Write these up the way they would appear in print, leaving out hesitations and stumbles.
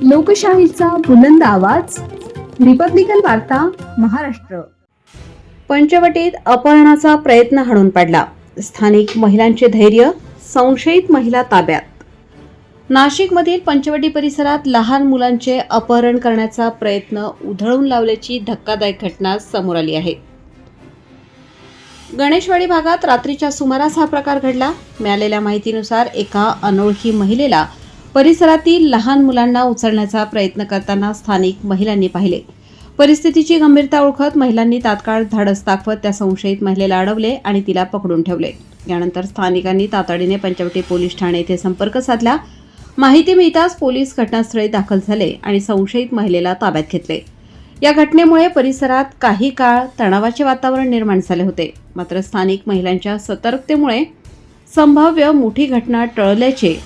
लोकशाहीचा बुलंद आवाज, रिपब्लिकन वार्ता, महाराष्ट्र. पंचवटीत अपहरणाचा प्रयत्न हाणून पाडला. स्थानिक महिलांचे धैर्य, संशयित महिला ताब्यात. नाशिकमधील पंचवटी परिसरात लहान मुलांचे अपहरण करण्याचा प्रयत्न उधळून लावल्याची धक्कादायक घटना समोर आली आहे. गणेशवाडी भागात रात्रीच्या सुमारास हा प्रकार घडला. मिळालेल्या माहितीनुसार एका अनोळखी महिलेला परिसरातील लहान मुलांना उचलण्याचा प्रयत्न करताना स्थानिक महिलांनी पाहिले. परिस्थितीची गंभीरता ओळखत महिलांनी तात्काळ धाडस दाखवत त्या संशयित महिलेला अडवले आणि तिला पकडून ठेवले. यानंतर स्थानिकांनी तातडीने पंचवटी पोलीस ठाणे येथे संपर्क साधला. माहिती मिळताच पोलीस घटनास्थळी दाखल झाले आणि संशयित महिलेला ताब्यात घेतले. या घटनेमुळे परिसरात काही काळ तणावाचे वातावरण निर्माण झाले होते. मात्र स्थानिक महिलांच्या सतर्कतेमुळे संभाव्य मोठी घटना टळल्याचे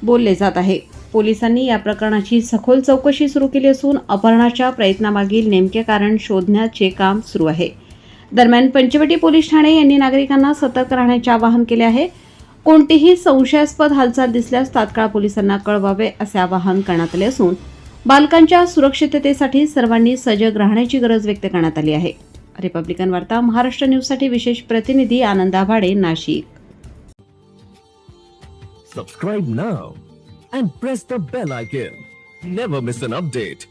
बोलले जात आहे. पोलिसांनी या प्रकरणाची सखोल चौकशी सुरू केली असून अपहरणाच्या प्रयत्नामागील नेमके कारण शोधण्याचे काम सुरू आहे. दरम्यान पंचवटी पोलीस ठाणे यांनी नागरिकांना सतर्क राहण्याचे आवाहन केले आहे. कोणतीही संशयास्पद हालचाल दिसल्यास तात्काळ पोलिसांना कळवावे असे आवाहन करण्यात आले असून बालकांच्या सुरक्षिततेसाठी सर्वांनी सजग राहण्याची गरज व्यक्त करण्यात आली आहे. रिपब्लिकन वार्ता महाराष्ट्र न्यूजसाठी विशेष प्रतिनिधी आनंद आभाडे, Nashik. Subscribe now and press the bell icon. Never miss an update.